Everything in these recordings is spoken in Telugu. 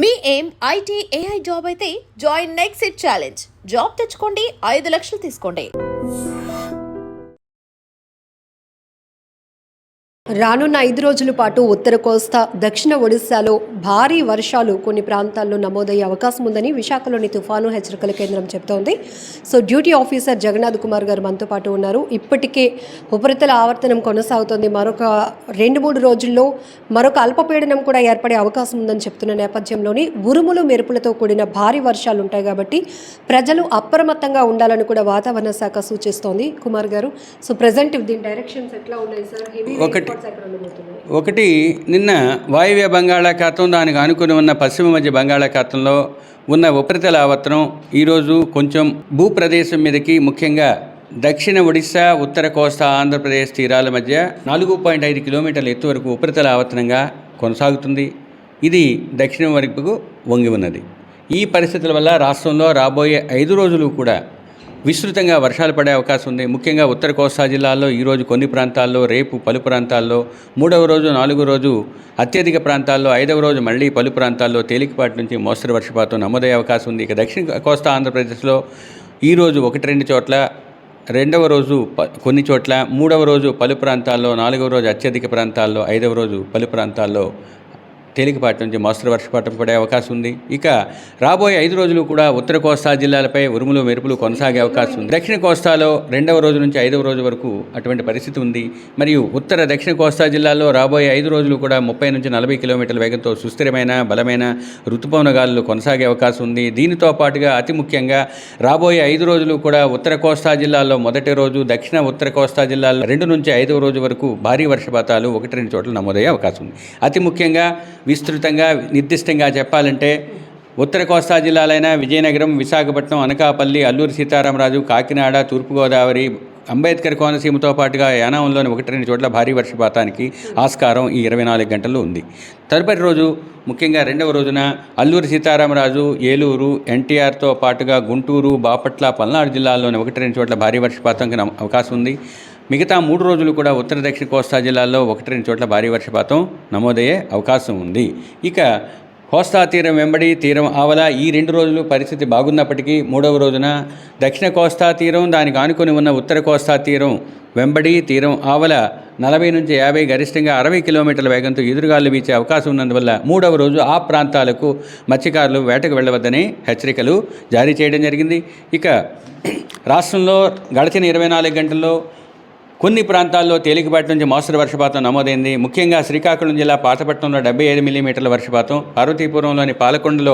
మీ ఏం ఐటీ ఏఐ జాబ్ అయితే join next it challenge. Job తెచ్చుకోండి, 5 లక్షలు తీసుకోండి. రానున్న 5 రోజుల పాటు ఉత్తర కోస్తా, దక్షిణ ఒడిశాలో భారీ వర్షాలు కొన్ని ప్రాంతాల్లో నమోదయ్యే అవకాశం ఉందని విశాఖలోని తుఫాను హెచ్చరికల కేంద్రం చెబుతోంది. So duty officer Jagannath Kumar గారు మనతో పాటు ఉన్నారు. ఇప్పటికే ఉపరితల ఆవర్తనం కొనసాగుతోంది. మరొక 2-3 రోజుల్లో మరొక అల్పపీడనం కూడా ఏర్పడే అవకాశం ఉందని చెప్తున్న నేపథ్యంలోని ఉరుములు మెరుపులతో కూడిన భారీ వర్షాలు ఉంటాయి కాబట్టి ప్రజలు అప్రమత్తంగా ఉండాలని కూడా వాతావరణ శాఖ సూచిస్తోంది. కుమార్ గారు, సో ప్రజెంట్ దీని డైరెక్షన్స్ ఎట్లా ఉన్నాయి సార్? ఒకటి, నిన్న వాయువ్య బంగాళాఖాతం, దానికి ఆనుకుని ఉన్న పశ్చిమ మధ్య బంగాళాఖాతంలో ఉన్న ఉపరితల ఆవర్తనం ఈరోజు కొంచెం భూప్రదేశం మీదకి, ముఖ్యంగా దక్షిణ ఒడిశా, ఉత్తర కోస్తా ఆంధ్రప్రదేశ్ తీరాల మధ్య 4.5 కిలోమీటర్ల ఎత్తు వరకు ఉపరితల ఆవర్తనంగా కొనసాగుతుంది. ఇది దక్షిణం వైపుకు వంగి ఉన్నది. ఈ పరిస్థితుల వల్ల రాష్ట్రంలో రాబోయే 5 రోజులు కూడా విస్తృతంగా వర్షాలు పడే అవకాశం ఉంది. ముఖ్యంగా ఉత్తర కోస్తా జిల్లాల్లో ఈరోజు కొన్ని ప్రాంతాల్లో, రేపు పలు ప్రాంతాల్లో, 3వ రోజు 4వ రోజు అత్యధిక ప్రాంతాల్లో, 5వ రోజు మళ్ళీ పలు ప్రాంతాల్లో తేలికపాటి నుంచి మోస్తరు వర్షపాతం నమోదయ్యే అవకాశం ఉంది. ఇక దక్షిణ కోస్తా ఆంధ్రప్రదేశ్లో ఈరోజు 1-2 చోట్ల, 2వ రోజు కొన్ని చోట్ల, 3వ రోజు పలు ప్రాంతాల్లో, 4వ రోజు అత్యధిక ప్రాంతాల్లో, 5వ రోజు పలు ప్రాంతాల్లో తేలికపాటి నుంచి మోస్తరు వర్షపాతం పడే అవకాశం ఉంది. ఇక రాబోయే 5 రోజులు కూడా ఉత్తర కోస్తా జిల్లాలపై ఉరుములు మెరుపులు కొనసాగే అవకాశం ఉంది. దక్షిణ కోస్తాలో 2వ రోజు నుంచి 5వ రోజు వరకు అటువంటి పరిస్థితి ఉంది. మరియు ఉత్తర దక్షిణ కోస్తా జిల్లాల్లో రాబోయే 5 రోజులు కూడా 30 నుంచి 40 కిలోమీటర్ల వేగంతో సుస్థిరమైన బలమైన ఋతుపవన గాలులు కొనసాగే అవకాశం ఉంది. దీనితో పాటుగా అతి ముఖ్యంగా రాబోయే 5 రోజులు కూడా ఉత్తర కోస్తా జిల్లాల్లో మొదటి రోజు, దక్షిణ ఉత్తర కోస్తా జిల్లాల్లో 2 నుంచి 5వ రోజు వరకు భారీ వర్షపాతాలు 1-2 చోట్ల నమోదయ్యే అవకాశం ఉంది. అతి ముఖ్యంగా విస్తృతంగా నిర్దిష్టంగా చెప్పాలంటే ఉత్తర కోస్తా జిల్లాలైన విజయనగరం, విశాఖపట్నం, అనకాపల్లి, అల్లూరి సీతారామరాజు, కాకినాడ, తూర్పుగోదావరి, అంబేద్కర్ కోనసీమతో పాటుగా యానాంలోని 1-2 చోట్ల భారీ వర్షపాతానికి ఆస్కారం ఈ 24 గంటల్లో ఉంది. తదుపరి రోజు, ముఖ్యంగా 2వ రోజున అల్లూరి సీతారామరాజు, ఏలూరు, ఎన్టీఆర్తో పాటుగా గుంటూరు, బాపట్ల, పల్నాడు జిల్లాల్లోని 1-2 చోట్ల భారీ వర్షపాతానికి అవకాశం ఉంది. మిగతా 3 రోజులు కూడా ఉత్తర దక్షిణ కోస్తా జిల్లాల్లో 1-2 చోట్ల భారీ వర్షపాతం నమోదయ్యే అవకాశం ఉంది. ఇక కోస్తా తీరం వెంబడి, తీరం ఆవల ఈ 2 రోజులు పరిస్థితి బాగున్నప్పటికీ 3వ రోజున దక్షిణ కోస్తా తీరం, దానికి ఆనుకొని ఉన్న ఉత్తర కోస్తా తీరం వెంబడి, తీరం ఆవల 40 నుంచి 50, గరిష్టంగా 60 కిలోమీటర్ల వేగంతో ఎదురుగాలు వీచే అవకాశం ఉన్నందువల్ల 3వ రోజు ఆ ప్రాంతాలకు మత్స్యకారులు వేటకు వెళ్ళవద్దని హెచ్చరికలు జారీ చేయడం జరిగింది. ఇక రాష్ట్రంలో గడిచిన 24 గంటల్లో కొన్ని ప్రాంతాల్లో తేలికపాటి నుంచి మోస్తరు వర్షపాతం నమోదైంది. ముఖ్యంగా శ్రీకాకుళం జిల్లా పాతపట్నంలో 75 మిల్లీమీటర్ల వర్షపాతం, పార్వతీపురంలోని పాలకొండలో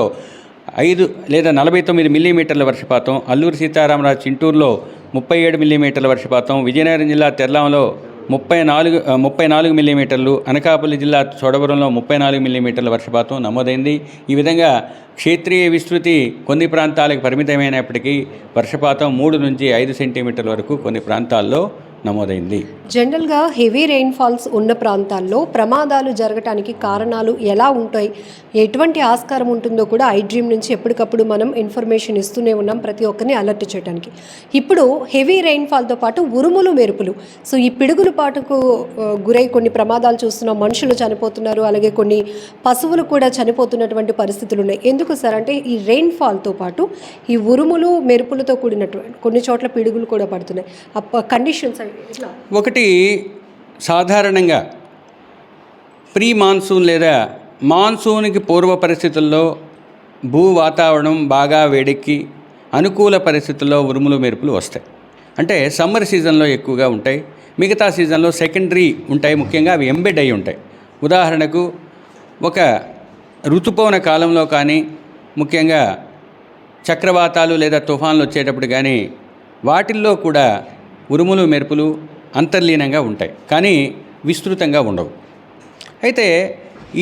5 లేదా 49 మిల్లీమీటర్ల వర్షపాతం, అల్లూరి సీతారామరాజు చింటూరులో 37 మిల్లీమీటర్ల వర్షపాతం, విజయనగరం జిల్లా తెర్లాంలో 34 మిల్లీమీటర్లు, అనకాపల్లి జిల్లా చోడవరంలో 34 మిల్లీమీటర్ల వర్షపాతం నమోదైంది. ఈ విధంగా క్షేత్రీయ విస్తృతి కొన్ని ప్రాంతాలకు పరిమితమైనప్పటికీ వర్షపాతం 3 నుంచి 5 సెంటీమీటర్ల వరకు కొన్ని ప్రాంతాల్లో నమోదైంది. జనరల్గా హెవీ రెయిన్ఫాల్స్ ఉన్న ప్రాంతాల్లో ప్రమాదాలు జరగటానికి కారణాలు ఎలా ఉంటాయి, ఎటువంటి ఆస్కారం ఉంటుందో కూడా ఐడ్రీమ్ నుంచి ఎప్పటికప్పుడు మనం ఇన్ఫర్మేషన్ ఇస్తూనే ఉన్నాం, ప్రతి ఒక్కరిని అలర్ట్ చేయడానికి. ఇప్పుడు హెవీ రెయిన్ఫాల్తో పాటు ఉరుములు మెరుపులు, సో ఈ పిడుగుల పాటుకు గురై కొన్ని ప్రమాదాలు చూస్తున్నాం. మనుషులు చనిపోతున్నారు, అలాగే కొన్ని పశువులు కూడా చనిపోతున్నటువంటి పరిస్థితులు ఉన్నాయి. ఎందుకు సార్ అంటే ఈ రెయిన్ఫాల్తో పాటు ఈ ఉరుములు మెరుపులతో కూడినటువంటి కొన్ని చోట్ల పిడుగులు కూడా పడుతున్నాయి. కండిషన్స్ ఒకటి, సాధారణంగా ప్రీ మాన్సూన్ లేదా మాన్సూన్కి పూర్వ పరిస్థితుల్లో భూ వాతావరణం బాగా వేడెక్కి అనుకూల పరిస్థితుల్లో ఉరుములు మెరుపులు వస్తాయి. అంటే సమ్మర్ సీజన్లో ఎక్కువగా ఉంటాయి, మిగతా సీజన్లో సెకండరీ ఉంటాయి. ముఖ్యంగా అవి ఎంబెడ్ అయి ఉంటాయి. ఉదాహరణకు ఒక ఋతుపవన కాలంలో కానీ, ముఖ్యంగా చక్రవాతాలు లేదా తుఫాన్లు వచ్చేటప్పుడు కానీ వాటిల్లో కూడా ఉరుములు మెరుపులు అంతర్లీనంగా ఉంటాయి, కానీ విస్తృతంగా ఉండవు. అయితే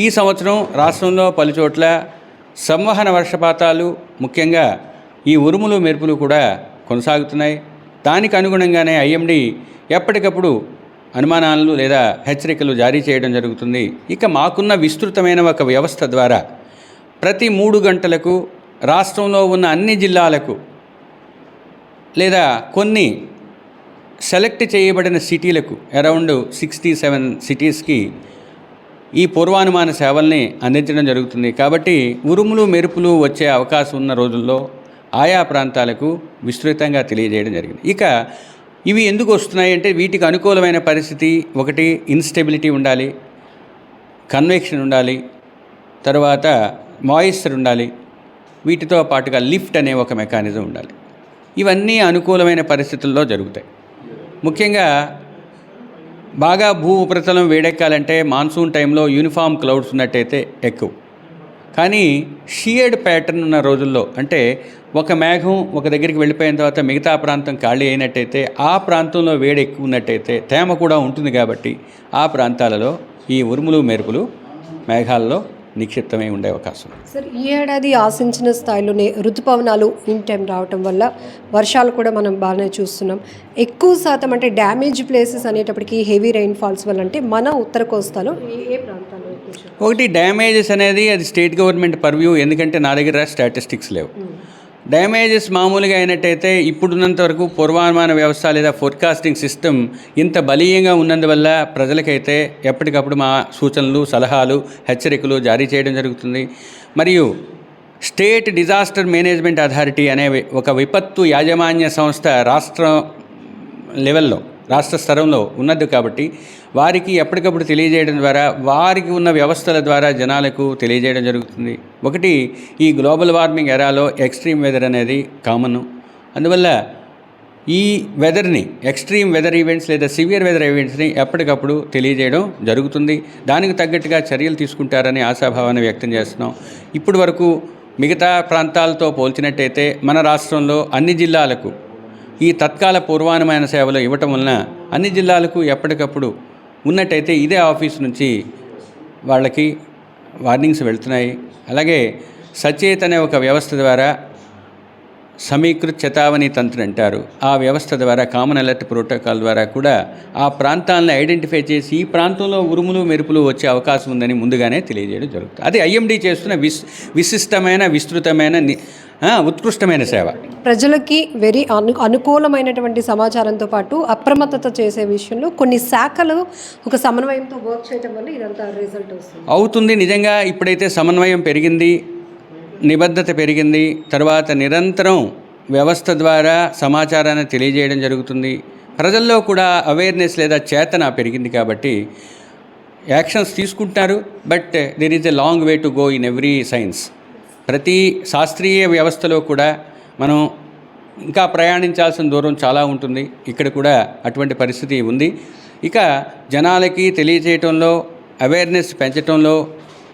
ఈ సంవత్సరం రాష్ట్రంలో పలుచోట్ల సంవహన వర్షపాతాలు, ముఖ్యంగా ఈ ఉరుములు మెరుపులు కూడా కొనసాగుతున్నాయి. దానికి అనుగుణంగానే ఐఎండీ ఎప్పటికప్పుడు అనుమానాలు లేదా హెచ్చరికలు జారీ చేయడం జరుగుతుంది. ఇక మాకున్న విస్తృతమైన ఒక వ్యవస్థ ద్వారా ప్రతి 3 గంటలకు రాష్ట్రంలో ఉన్న అన్ని జిల్లాలకు లేదా కొన్ని సెలెక్ట్ చేయబడిన సిటీలకు, అరౌండ్ 67 సిటీస్కి ఈ పూర్వానుమాన సేవల్ని అందించడం జరుగుతుంది. కాబట్టి ఉరుములు మెరుపులు వచ్చే అవకాశం ఉన్న రోజుల్లో ఆయా ప్రాంతాలకు విస్తృతంగా తెలియజేయడం జరిగింది. ఇక ఇవి ఎందుకు వస్తున్నాయి అంటే వీటికి అనుకూలమైన పరిస్థితి ఒకటి ఇన్స్టెబిలిటీ ఉండాలి, కన్వెక్షన్ ఉండాలి, తర్వాత మాయిశ్చర్ ఉండాలి, వీటితో పాటుగా లిఫ్ట్ అనే ఒక మెకానిజం ఉండాలి. ఇవన్నీ అనుకూలమైన పరిస్థితుల్లో జరుగుతాయి. ముఖ్యంగా బాగా భూ ఉపరితలం వేడెక్కాలంటే మాన్సూన్ టైంలో యూనిఫామ్ క్లౌడ్స్ ఉన్నట్టయితే ఎక్కువ. కానీ షియర్డ్ ప్యాటర్న్ ఉన్న రోజుల్లో అంటే ఒక మేఘం ఒక దగ్గరికి వెళ్ళిపోయిన తర్వాత మిగతా ప్రాంతం ఖాళీ అయినట్టయితే ఆ ప్రాంతంలో వేడి ఎక్కువ ఉన్నట్టయితే తేమ కూడా ఉంటుంది. కాబట్టి ఆ ప్రాంతాలలో ఈ ఉరుములు మెరుపులు మేఘాల్లో నిక్షిప్తమై ఉండే అవకాశం. సార్, ఈ ఏడాది ఆశించిన స్థాయిలోనే రుతుపవనాలు ఇన్ టైం రావటం వల్ల వర్షాలు కూడా మనం బాగానే చూస్తున్నాం. ఎక్కువ శాతం అంటే డ్యామేజ్ ప్లేసెస్ అనేటప్పటికీ హెవీ రెయిన్ ఫాల్స్ వల్ల అంటే మన ఉత్తర కోస్తాలో ఏ ప్రాంతాల్లో ఒకటి డ్యామేజెస్ అనేది అది స్టేట్ గవర్నమెంట్ పర్వ్యూ, ఎందుకంటే నా దగ్గర స్టాటిస్టిక్స్ లేవు. డ్యామేజెస్ మామూలుగా అయినట్టయితే ఇప్పుడున్నంత వరకు పూర్వానుమాన వ్యవస్థ లేదా ఫోర్కాస్టింగ్ సిస్టమ్ ఇంత బలీయంగా ఉన్నందువల్ల ప్రజలకైతే ఎప్పటికప్పుడు మా సూచనలు, సలహాలు, హెచ్చరికలు జారీ చేయడం జరుగుతుంది. మరియు స్టేట్ డిజాస్టర్ మేనేజ్మెంట్ అథారిటీ అనే ఒక విపత్తు యాజమాన్య సంస్థ రాష్ట్ర స్తరంలో ఉన్నది. కాబట్టి వారికి ఎప్పటికప్పుడు తెలియజేయడం ద్వారా వారికి ఉన్న వ్యవస్థల ద్వారా జనాలకు తెలియజేయడం జరుగుతుంది. ఒకటి ఈ గ్లోబల్ వార్మింగ్ ఎరాలో ఎక్స్ట్రీమ్ వెదర్ అనేది కామన్. అందువల్ల ఈ వెదర్ని ఎక్స్ట్రీమ్ వెదర్ ఈవెంట్స్ లేదా సివియర్ వెదర్ ఈవెంట్స్ని ఎప్పటికప్పుడు తెలియజేయడం జరుగుతుంది. దానికి తగ్గట్టుగా చర్యలు తీసుకుంటారని ఆశాభావాన్ని వ్యక్తం చేస్తున్నాం. ఇప్పటి వరకు మిగతా ప్రాంతాలతో పోల్చినట్టయితే మన రాష్ట్రంలో అన్ని జిల్లాలకు ఈ తత్కాల పూర్వానుమాన సేవలు ఇవ్వటం వలన అన్ని జిల్లాలకు ఎప్పటికప్పుడు ఉన్నట్టయితే ఇదే ఆఫీస్ నుంచి వాళ్ళకి వార్నింగ్స్ వెళ్తున్నాయి. అలాగే సచేత్ అనే ఒక వ్యవస్థ ద్వారా సమీకృత చేతావని తంత్రం అంటారు. ఆ వ్యవస్థ ద్వారా కామన్ అలర్ట్ ప్రోటోకాల్ ద్వారా కూడా ఆ ప్రాంతాలను ఐడెంటిఫై చేసి ఈ ప్రాంతంలో ఉరుములు మెరుపులు వచ్చే అవకాశం ఉందని ముందుగానే తెలియజేయడం జరుగుతుంది. అది ఐఎండీ చేస్తున్న విశిష్టమైన, విస్తృతమైన, ఉత్కృష్టమైన సేవ. ప్రజలకి వెరీ అనుకూలమైనటువంటి సమాచారంతో పాటు అప్రమత్తత చేసే విషయంలో కొన్ని శాఖలు ఒక సమన్వయంతో వర్క్ చేయడం వల్ల ఇదంతా రిజల్ట్ అవుతుంది. నిజంగా ఇప్పుడైతే సమన్వయం పెరిగింది, నిబద్ధత పెరిగింది, తర్వాత నిరంతరం వ్యవస్థ ద్వారా సమాచారాన్ని తెలియజేయడం జరుగుతుంది. ప్రజల్లో కూడా అవేర్నెస్ లేదా చేతన పెరిగింది. కాబట్టి యాక్షన్స్ తీసుకుంటున్నారు. But there is a long way to go in every science. ప్రతి శాస్త్రీయ వ్యవస్థలో కూడా మనం ఇంకా ప్రయాణించాల్సిన దూరం చాలా ఉంటుంది. ఇక్కడ కూడా అటువంటి పరిస్థితి ఉంది. ఇక జనాలకి తెలియచేయటంలో, అవేర్నెస్ పెంచడంలో,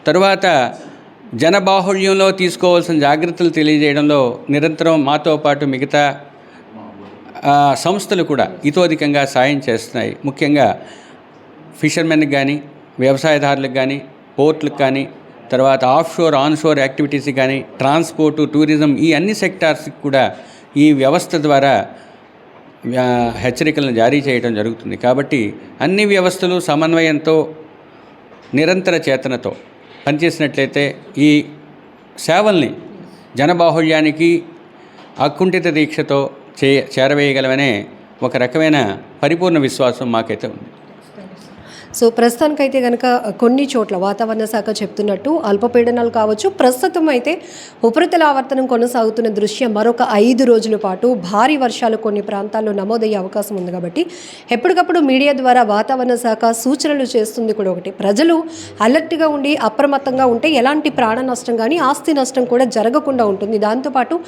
తరువాత జనబాహుళ్యంలో తీసుకోవాల్సిన జాగ్రత్తలు తెలియజేయడంలో నిరంతరం మాతో పాటు మిగతా సంస్థలు కూడా ఇతోధికంగా సాయం చేస్తున్నాయి. ముఖ్యంగా ఫిషర్మెన్కి కానీ, వ్యవసాయదారులకు కానీ, పోర్ట్లకు కానీ, తర్వాత ఆఫ్షోర్ ఆన్షోర్ యాక్టివిటీస్ కానీ, ట్రాన్స్పోర్టు, టూరిజం, ఈ అన్ని సెక్టార్స్కి కూడా ఈ వ్యవస్థ ద్వారా హెచ్చరికలను జారీ చేయడం జరుగుతుంది. కాబట్టి అన్ని వ్యవస్థలు సమన్వయంతో, నిరంతర చేతనతో పనిచేసినట్లయితే ఈ సేవల్ని జనబాహుళ్యానికి అకుంఠిత దీక్షతో చేరవేయగలమనే ఒక రకమైన పరిపూర్ణ విశ్వాసం మాకైతే ఉంది. సో ప్రస్తుతానికైతే కనుక కొన్ని చోట్ల వాతావరణ శాఖ చెప్తున్నట్టు అల్పపీడనాలు కావచ్చు, ప్రస్తుతం అయితే ఉపరితల ఆవర్తనం కొనసాగుతున్న దృష్ట్యా మరొక 5 రోజుల పాటు భారీ వర్షాలు కొన్ని ప్రాంతాల్లో నమోదయ్యే అవకాశం ఉంది. కాబట్టి ఎప్పటికప్పుడు మీడియా ద్వారా వాతావరణ శాఖ సూచనలు చేస్తుంది కూడా ఒకటి. ప్రజలు అలర్ట్గా ఉండి అప్రమత్తంగా ఉంటే ఎలాంటి ప్రాణ నష్టం కానీ ఆస్తి నష్టం కూడా జరగకుండా ఉంటుంది. దాంతోపాటు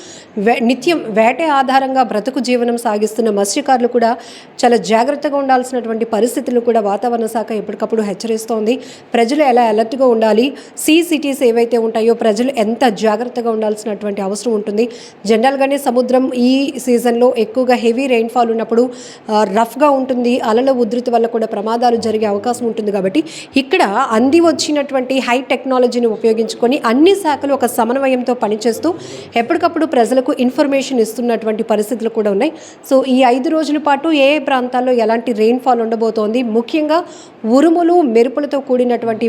నిత్యం వేట ఆధారంగా బ్రతుకు జీవనం సాగిస్తున్న మత్స్యకారులు కూడా చాలా జాగ్రత్తగా ఉండాల్సినటువంటి పరిస్థితులు కూడా వాతావరణ శాఖ ఎప్పటికప్పుడు హెచ్చరిస్తోంది. ప్రజలు ఎలా అలర్ట్గా ఉండాలి, సిటీస్ ఏవైతే ఉంటాయో ప్రజలు ఎంత జాగ్రత్తగా ఉండాల్సినటువంటి అవసరం ఉంటుంది. జనరల్గానే సముద్రం ఈ సీజన్లో ఎక్కువగా హెవీ రెయిన్ఫాల్ ఉన్నప్పుడు రఫ్గా ఉంటుంది, అలల ఉధృతి వల్ల కూడా ప్రమాదాలు జరిగే అవకాశం ఉంటుంది. కాబట్టి ఇక్కడ అంది వచ్చినటువంటి హై టెక్నాలజీని ఉపయోగించుకొని అన్ని శాఖలు ఒక సమన్వయంతో పనిచేస్తూ ఎప్పటికప్పుడు ప్రజలకు ఇన్ఫర్మేషన్ ఇస్తున్నటువంటి పరిస్థితులు కూడా ఉన్నాయి. సో ఈ 5 రోజుల పాటు ఏ ప్రాంతాల్లో ఎలాంటి రెయిన్ఫాల్ ఉండబోతోంది, ముఖ్యంగా ఉరుములు మెరుపులతో కూడినటువంటి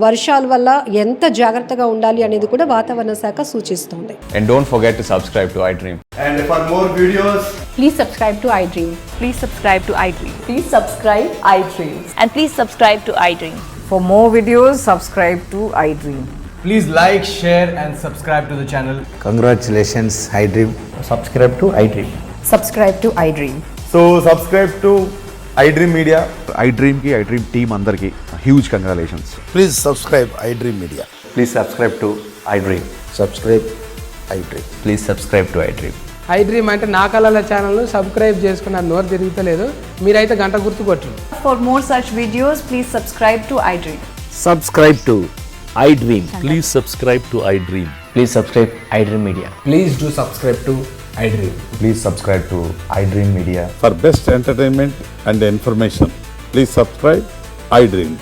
వర్షాల వల్ల ఎంత జాగ్రత్తగా ఉండాలి అనేది కూడా వాతావరణ శాఖ సూచిస్తోంది. And don't forget to subscribe to iDream. And for more videos, please subscribe to iDream. Please subscribe to iDream. Please subscribe iDream. And please subscribe to iDream. For more videos, subscribe to iDream. Please like, share, and subscribe to the channel. Congratulations, iDream. Subscribe to iDream. Subscribe to iDream. So subscribe to iDream Media. iDream ki iDream team andarki huge congratulations. Please subscribe iDream Media. Please subscribe to iDream. Subscribe iDream. Please subscribe to iDream. I dream అంటే నా కళల ఛానల్ను సబ్స్క్రైబ్ చేసుకున్న నోరు తిరుగుతలేదు మీరైతే గంట గుర్తు కొట్టు For more such videos, please subscribe to iDream. Subscribe to iDream. Please subscribe to iDream. Please subscribe iDream Media. Please do subscribe to iDream. Please subscribe to iDream Media. For best entertainment and information, please subscribe iDream.